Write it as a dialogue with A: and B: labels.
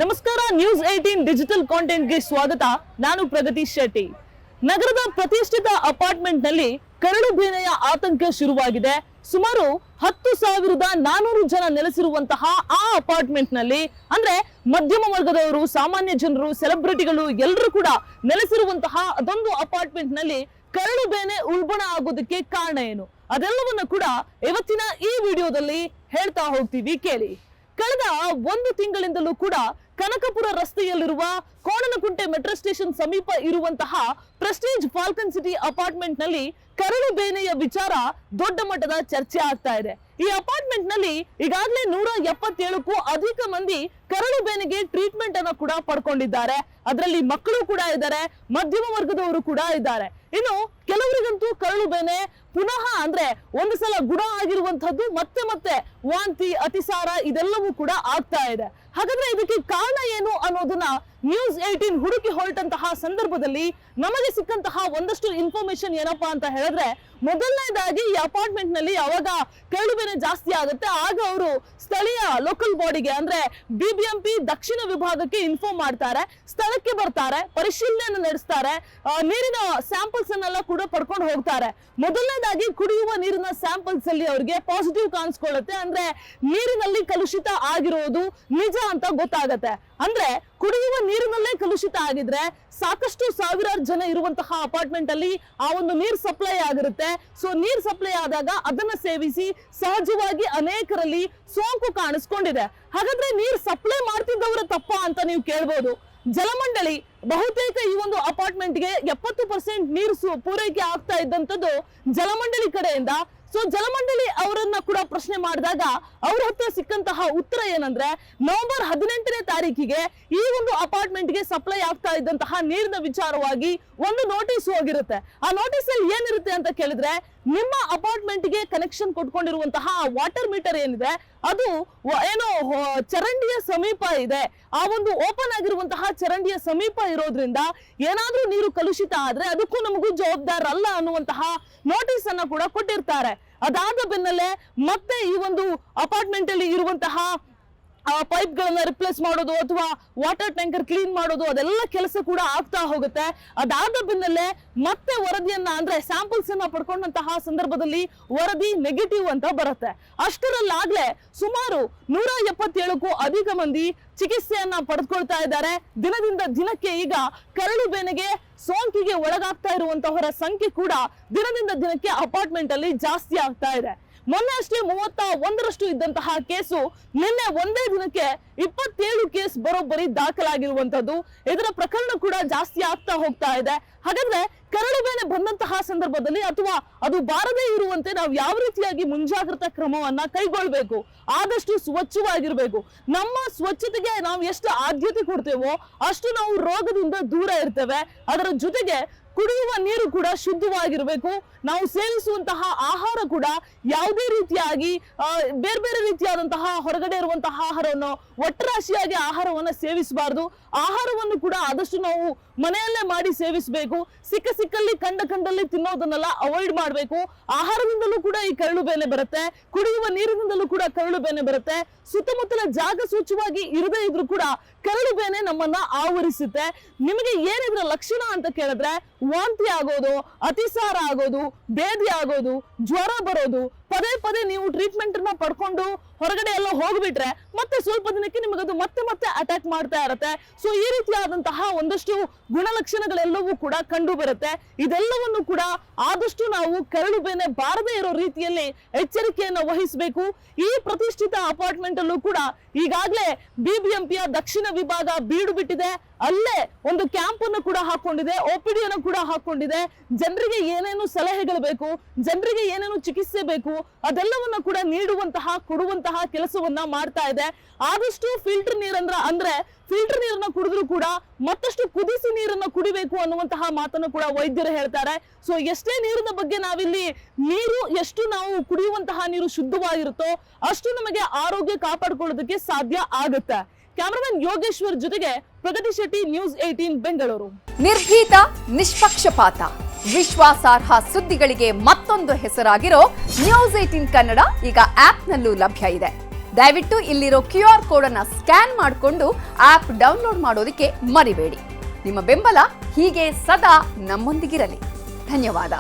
A: ನಮಸ್ಕಾರ, news 18 digital ಕಾಂಟೆಂಟ್ಗೆ ಸ್ವಾಗತ. ನಾನು ಪ್ರಗತಿ ಶೆಟ್ಟಿ. ನಗರದ ಪ್ರತಿಷ್ಠಿತ ಅಪಾರ್ಟ್ಮೆಂಟ್ ನಲ್ಲಿ ಕರಡು ಬೇನೆಯ ಆತಂಕ ಶುರುವಾಗಿದೆ. ಸುಮಾರು 10,400 ಜನ ನೆಲೆಸಿರುವಂತಹ ಆ ಅಪಾರ್ಟ್ಮೆಂಟ್ ನಲ್ಲಿ ಅಂದ್ರೆ ಮಧ್ಯಮ ವರ್ಗದವರು, ಸಾಮಾನ್ಯ ಜನರು, ಸೆಲೆಬ್ರಿಟಿಗಳು ಎಲ್ಲರೂ ಕೂಡ ನೆಲೆಸಿರುವಂತಹ ಅದೊಂದು ಅಪಾರ್ಟ್ಮೆಂಟ್ ನಲ್ಲಿ ಕರಡು ಬೇನೆ ಉಲ್ಬಣ ಆಗೋದಕ್ಕೆ ಕಾರಣ ಏನು, ಅದೆಲ್ಲವನ್ನ ಕೂಡ ಇವತ್ತಿನ ಈ ವಿಡಿಯೋದಲ್ಲಿ ಹೇಳ್ತಾ ಹೋಗ್ತೀವಿ, ಕೇಳಿ. ಕಳೆದ 1 ತಿಂಗಳಿಂದಲೂ ಕೂಡ ಕನಕಪುರ ರಸ್ತೆಯಲ್ಲಿರುವ ಕೋಣನಕುಂಟೆ ಮೆಟ್ರೋ ಸ್ಟೇಷನ್ ಸಮೀಪ ಇರುವಂತಹ ಪ್ರೆಸ್ಟೀಜ್ ಫಾಲ್ಕನ್ ಸಿಟಿ ಅಪಾರ್ಟ್ಮೆಂಟ್ ನಲ್ಲಿ ಕರಡು ಬೇನೆಯ ವಿಚಾರ ದೊಡ್ಡ ಮಟ್ಟದ ಚರ್ಚೆ ಆಗ್ತಾ ಇದೆ. ಈ ಅಪಾರ್ಟ್ಮೆಂಟ್ ನಲ್ಲಿ ಈಗಾಗಲೇ 177ಕ್ಕೂ ಅಧಿಕ ಮಂದಿ ಕರಡು ಬೇನೆಗೆ ಟ್ರೀಟ್ಮೆಂಟ್ ಅನ್ನು ಕೂಡ ಪಡ್ಕೊಂಡಿದ್ದಾರೆ. ಅದರಲ್ಲಿ ಮಕ್ಕಳು ಕೂಡ ಇದ್ದಾರೆ, ಮಧ್ಯಮ ವರ್ಗದವರು ಕೂಡ ಇದ್ದಾರೆ. ಇನ್ನು ಕೆಲವರಿಗಂತೂ ಕರಳು ಬೇನೆ ಪುನಃ ಅಂದ್ರೆ ಒಂದು ಸಲ ಗುಣ ಆಗಿರುವಂತಹದ್ದು ಮತ್ತೆ ಮತ್ತೆ ವಾಂತಿ, ಅತಿಸಾರ ಇದೆಲ್ಲವೂ ಕೂಡ ಆಗ್ತಾ ಇದೆ. ಹಾಗಾದ್ರೆ ಇದಕ್ಕೆ ಕಾರಣ ಏನು ಅನ್ನೋದನ್ನ ನ್ಯೂಸ್ 18 ಹುಡುಕಿ ಹೊರಟಂತಹ ಸಂದರ್ಭದಲ್ಲಿ ನಮಗೆ ಸಿಕ್ಕಂತಹ ಒಂದಷ್ಟು ಇನ್ಫಾರ್ಮೇಶನ್ ಏನಪ್ಪಾ ಅಂತ ಹೇಳಿದ್ರೆ, ಮೊದಲನೇದಾಗಿ ಈ ಅಪಾರ್ಟ್ಮೆಂಟ್ ನಲ್ಲಿ ಯಾವಾಗ ಕರಡು ಬೇನೆ ಜಾಸ್ತಿ ಆಗುತ್ತೆ ಆಗ ಅವರು ಸ್ಥಳೀಯ ಲೋಕಲ್ ಬಾಡಿಗೆ ಅಂದ್ರೆ ಬಿಬಿಎಂಪಿ ದಕ್ಷಿಣ ವಿಭಾಗಕ್ಕೆ ಇನ್ಫಾರ್ಮ್ ಮಾಡ್ತಾರೆ. ಸ್ಥಳಕ್ಕೆ ಬರ್ತಾರೆ, ಪರಿಶೀಲನೆಯನ್ನು ನಡೆಸ್ತಾರೆ, ನೀರಿನ ಸ್ಯಾಂಪಲ್ಸ್ ಅನ್ನೆಲ್ಲ ಕೂಡ ಪಡ್ಕೊಂಡು ಹೋಗ್ತಾರೆ. ಮೊದಲನೇದಾಗಿ ಕುಡಿಯುವ ನೀರಿನ ಸ್ಯಾಂಪಲ್ಸ್ ಅಲ್ಲಿ ಅವರಿಗೆ ಪಾಸಿಟಿವ್ ಕಾಣಿಸ್ಕೊಳ್ಳುತ್ತೆ. ಅಂದ್ರೆ ನೀರಿನಲ್ಲಿ ಕಲುಷಿತ ಆಗಿರೋದು ನಿಜ ಅಂತ ಗೊತ್ತಾಗತ್ತೆ. ಅಂದ್ರೆ ಕುಡಿಯುವ ನೀರಿನಲ್ಲೇ ಕಲುಷಿತ ಆಗಿದ್ರೆ ಸಾಕಷ್ಟು ಸಾವಿರಾರು ಜನ ಇರುವಂತಹ ಅಪಾರ್ಟ್ಮೆಂಟ್ ಅಲ್ಲಿ ಆ ಒಂದು ನೀರ್ ಸಪ್ಲೈ ಆಗಿರುತ್ತೆ. ಸೊ ನೀರ್ ಸಪ್ಲೈ ಆದಾಗ ಅದನ್ನ ಸೇವಿಸಿ ಸಹಜವಾಗಿ ಅನೇಕರಲ್ಲಿ ಸೋಂಕು ಕಾಣಿಸ್ಕೊಂಡಿದೆ. ಹಾಗಾದ್ರೆ ನೀರ್ ಸಪ್ಲೈ ಮಾಡ್ತಿದ್ದವರ ತಪ್ಪ ಅಂತ ನೀವು ಕೇಳ್ಬೋದು. ಜಲಮಂಡಳಿ ಬಹುತೇಕ ಈ ಒಂದು ಅಪಾರ್ಟ್ಮೆಂಟ್ಗೆ 70% ನೀರು ಪೂರೈಕೆ ಆಗ್ತಾ ಇದ್ದಂಥದ್ದು ಜಲಮಂಡಳಿ ಕಡೆಯಿಂದ. ಸೊ ಜಲಮಂಡಳಿ ಅವರನ್ನ ಕೂಡ ಪ್ರಶ್ನೆ ಮಾಡಿದಾಗ ಅವ್ರ ಹತ್ರ ಸಿಕ್ಕಂತಹ ಉತ್ತರ ಏನಂದ್ರೆ, ನವೆಂಬರ್ 18ನೇ ತಾರೀಕಿಗೆ ಈ ಒಂದು ಅಪಾರ್ಟ್ಮೆಂಟ್ಗೆ ಸಪ್ಲೈ ಆಗ್ತಾ ಇದ್ದಂತಹ ನೀರಿನ ವಿಚಾರವಾಗಿ ಒಂದು ನೋಟಿಸ್ ಹೋಗಿರುತ್ತೆ. ಆ ನೋಟಿಸ್ ಅಲ್ಲಿ ಏನಿರುತ್ತೆ ಅಂತ ಕೇಳಿದ್ರೆ, ನಿಮ್ಮ ಅಪಾರ್ಟ್ಮೆಂಟ್ಗೆ ಕನೆಕ್ಷನ್ ಕೊಟ್ಕೊಂಡಿರುವಂತಹ ವಾಟರ್ ಮೀಟರ್ ಏನಿದೆ ಅದು ಏನೋ ಚರಂಡಿಯ ಸಮೀಪ ಇದೆ. ಆ ಒಂದು ಓಪನ್ ಆಗಿರುವಂತಹ ಚರಂಡಿಯ ಸಮೀಪ ಇರೋದ್ರಿಂದ ಏನಾದ್ರೂ ನೀರು ಕಲುಷಿತ ಆದ್ರೆ ಅದಕ್ಕೂ ನಮಗೂ ಜವಾಬ್ದಾರಲ್ಲ ಅನ್ನುವಂತಹ ನೋಟಿಸ್ ಅನ್ನ ಕೂಡ ಕೊಟ್ಟಿರ್ತಾರೆ. ಅದಾದ ಬೆನ್ನಲ್ಲೇ ಮತ್ತೆ ಈ ಒಂದು ಅಪಾರ್ಟ್ಮೆಂಟ್ ಅಲ್ಲಿ ಇರುವಂತಹ ಪೈಪ್ ಗಳನ್ನ ರಿಪ್ಲೇಸ್ ಮಾಡೋದು ಅಥವಾ ವಾಟರ್ ಟ್ಯಾಂಕರ್ ಕ್ಲೀನ್ ಮಾಡೋದು ಅದೆಲ್ಲ ಕೆಲಸ ಕೂಡ ಆಗ್ತಾ ಹೋಗುತ್ತೆ. ಅದಾದ ಬೆನ್ನಲ್ಲೇ ಮತ್ತೆ ವರದಿಯನ್ನ ಅಂದ್ರೆ ಸ್ಯಾಂಪಲ್ಸ್ ಅನ್ನ ಪಡ್ಕೊಂಡಂತಹ ಸಂದರ್ಭದಲ್ಲಿ ವರದಿ ನೆಗೆಟಿವ್ ಅಂತ ಬರುತ್ತೆ. ಅಷ್ಟರಲ್ಲಾಗ್ಲೇ ಸುಮಾರು 177ಕ್ಕೂ ಅಧಿಕ ಮಂದಿ ಚಿಕಿತ್ಸೆಯನ್ನ ಪಡೆದುಕೊಳ್ತಾ ಇದ್ದಾರೆ. ದಿನದಿಂದ ದಿನಕ್ಕೆ ಈಗ ಕರಳು ಬೇನೆಗೆ ಸೋಂಕಿಗೆ ಒಳಗಾಗ್ತಾ ಇರುವಂತಹವರ ಸಂಖ್ಯೆ ಕೂಡ ದಿನದಿಂದ ದಿನಕ್ಕೆ ಅಪಾರ್ಟ್ಮೆಂಟ್ ಅಲ್ಲಿ ಜಾಸ್ತಿ ಆಗ್ತಾ ಇದೆ. ಮೊನ್ನೆ ಅಷ್ಟೇ 31ರಷ್ಟು ಇದ್ದಂತಹ ಕೇಸು ನಿನ್ನೆ ಒಂದೇ ದಿನಕ್ಕೆ 27 ಕೇಸ್ ಬರೋಬ್ಬರಿ ದಾಖಲಾಗಿರುವಂತದ್ದು. ಇದರ ಪ್ರಕರಣ ಕೂಡ ಜಾಸ್ತಿ ಆಗ್ತಾ ಹೋಗ್ತಾ ಇದೆ. ಹಾಗಾದ್ರೆ ಕರಡು ಬೇನೆ ಬಂದಂತಹ ಸಂದರ್ಭದಲ್ಲಿ ಅಥವಾ ಅದು ಬಾರದೇ ಇರುವಂತೆ ನಾವು ಯಾವ ರೀತಿಯಾಗಿ ಮುಂಜಾಗ್ರತಾ ಕ್ರಮವನ್ನ ಕೈಗೊಳ್ಬೇಕು, ಆದಷ್ಟು ಸ್ವಚ್ಛವಾಗಿರ್ಬೇಕು. ನಮ್ಮ ಸ್ವಚ್ಛತೆಗೆ ನಾವು ಎಷ್ಟು ಆದ್ಯತೆ ಕೊಡ್ತೇವೋ ಅಷ್ಟು ನಾವು ರೋಗದಿಂದ ದೂರ ಇರ್ತೇವೆ. ಅದರ ಜೊತೆಗೆ ಕುಡಿಯುವ ನೀರು ಕೂಡ ಶುದ್ಧವಾಗಿರ್ಬೇಕು. ನಾವು ಸೇವಿಸುವಂತಹ ಆಹಾರ ಕೂಡ ಯಾವುದೇ ರೀತಿಯಾಗಿ ಬೇರೆ ಬೇರೆ ರೀತಿಯಾದಂತಹ ಹೊರಗಡೆ ಇರುವಂತಹ ಆಹಾರವನ್ನು ಒಟ್ಟರಾಶಿಯಾಗಿ ಆಹಾರವನ್ನ ಸೇವಿಸಬಾರ್ದು. ಆಹಾರವನ್ನು ಕೂಡ ಆದಷ್ಟು ನಾವು ಮನೆಯಲ್ಲೇ ಮಾಡಿ ಸೇವಿಸಬೇಕು. ಸಿಕ್ಕಲ್ಲಿ ಕಂಡಲ್ಲಿ ತಿನ್ನೋದನ್ನೆಲ್ಲ ಅವಾಯ್ಡ್ ಮಾಡಬೇಕು. ಆಹಾರದಿಂದಲೂ ಕೂಡ ಈ ಕರಳು ಬೇನೆ ಬರುತ್ತೆ, ಕುಡಿಯುವ ನೀರಿನಿಂದಲೂ ಕೂಡ ಕರಳು ಬೇನೆ ಬರುತ್ತೆ. ಸುತ್ತಮುತ್ತಲ ಜಾಗ ಸ್ವಚ್ಛವಾಗಿ ಇರದೇ ಇದ್ರೂ ಕೂಡ ಕರಳು ಬೇನೆ ನಮ್ಮನ್ನ ಆವರಿಸುತ್ತೆ. ನಿಮಗೆ ಏನಿದ್ರ ಲಕ್ಷಣ ಅಂತ ಕೇಳಿದ್ರೆ, ವಾಂತಿ ಆಗೋದು, ಅತಿಸಾರ ಆಗೋದು, ಬೇದಿ ಆಗೋದು, ಜ್ವರ ಬರೋದು, ಪದೇ ಪದೇ ನೀವು ಟ್ರೀಟ್ಮೆಂಟ್ ಅನ್ನ ಪಡ್ಕೊಂಡು ಹೊರಗಡೆ ಎಲ್ಲ ಹೋಗ್ಬಿಟ್ರೆ ಮತ್ತೆ ಸ್ವಲ್ಪ ದಿನಕ್ಕೆ ನಿಮಗದು ಮತ್ತೆ ಮತ್ತೆ ಅಟ್ಯಾಕ್ ಮಾಡ್ತಾ ಇರುತ್ತೆ. ಸೊ ಈ ರೀತಿಯಾದಂತಹ ಒಂದಷ್ಟು ಗುಣಲಕ್ಷಣಗಳೆಲ್ಲವೂ ಕೂಡ ಕಂಡು ಬರುತ್ತೆ. ಇದೆಲ್ಲವನ್ನು ಕೂಡ ಆದಷ್ಟು ನಾವು ಕರಳು ಬೇನೆ ಬಾರದೇ ಇರೋ ರೀತಿಯಲ್ಲಿ ಎಚ್ಚರಿಕೆಯನ್ನು ವಹಿಸಬೇಕು. ಈ ಪ್ರತಿಷ್ಠಿತ ಅಪಾರ್ಟ್ಮೆಂಟ್ ಅಲ್ಲೂ ಕೂಡ ಈಗಾಗಲೇ ಬಿಬಿಎಂಪಿಯ ದಕ್ಷಿಣ ವಿಭಾಗ ಬೀಡು ಬಿಟ್ಟಿದೆ. ಅಲ್ಲೇ ಒಂದು ಕ್ಯಾಂಪ್ ಅನ್ನು ಕೂಡ ಹಾಕೊಂಡಿದೆ, OPD ಅನ್ನು ಕೂಡ ಹಾಕೊಂಡಿದೆ. ಜನರಿಗೆ ಏನೇನು ಸಲಹೆಗಳು ಬೇಕು, ಜನರಿಗೆ ಏನೇನು ಚಿಕಿತ್ಸೆ ಬೇಕು ಅದೆಲ್ಲವನ್ನ ಕೂಡ ನೀಡುವಂತಹ ಕೊಡುವಂತಹ ಕೆಲಸವನ್ನ ಮಾಡ್ತಾ ಇದೆ. ಆದಷ್ಟು ಫಿಲ್ಟರ್ ಅಂದ್ರೆ ಫಿಲ್ಟರ್ ನೀರನ್ನ ಕುಡಿದ್ರು ಕೂಡ ಮತ್ತಷ್ಟು ಕುದಿಸಿ ನೀರನ್ನ ಕುಡಿಬೇಕು ಅನ್ನುವಂತಹ ಮಾತನ್ನು ಕೂಡ ವೈದ್ಯರು ಹೇಳ್ತಾರೆ. ಸೊ ಎಷ್ಟೇ ನೀರಿನ ಬಗ್ಗೆ ನಾವಿಲ್ಲಿ ನೀರು ಎಷ್ಟು ನಾವು ಕುಡಿಯುವಂತಹ ನೀರು ಶುದ್ಧವಾಗಿರುತ್ತೋ ಅಷ್ಟು ನಮಗೆ ಆರೋಗ್ಯ ಕಾಪಾಡಿಕೊಳ್ಳೋದಕ್ಕೆ ಸಾಧ್ಯ ಆಗುತ್ತೆ. ಕ್ಯಾಮರಾಮನ್ ಯೋಗೇಶ್ವರ್ ಜೊತೆಗೆ ಪ್ರಗತಿ ಶೆಟ್ಟಿ, ನ್ಯೂಸ್ 18 ಬೆಂಗಳೂರು.
B: ನಿರ್ಭೀತ, ನಿಷ್ಪಕ್ಷಪಾತ, ವಿಶ್ವಾಸಾರ್ಹ ಸುದ್ದಿಗಳಿಗೆ ಮತ್ತೊಂದು ಹೆಸರಾಗಿರೋ ನ್ಯೂಸ್ 18 ಕನ್ನಡ ಈಗ ಆಪ್ನಲ್ಲೂ ಲಭ್ಯ ಇದೆ. ದಯವಿಟ್ಟು ಇಲ್ಲಿರೋ QR ಕೋಡ್ ಅನ್ನ ಸ್ಕ್ಯಾನ್ ಮಾಡಿಕೊಂಡು ಆಪ್ ಡೌನ್ಲೋಡ್ ಮಾಡೋದಕ್ಕೆ ಮರಿಬೇಡಿ. ನಿಮ್ಮ ಬೆಂಬಲ ಹೀಗೆ ಸದಾ ನಮ್ಮೊಂದಿಗಿರಲಿ. ಧನ್ಯವಾದ.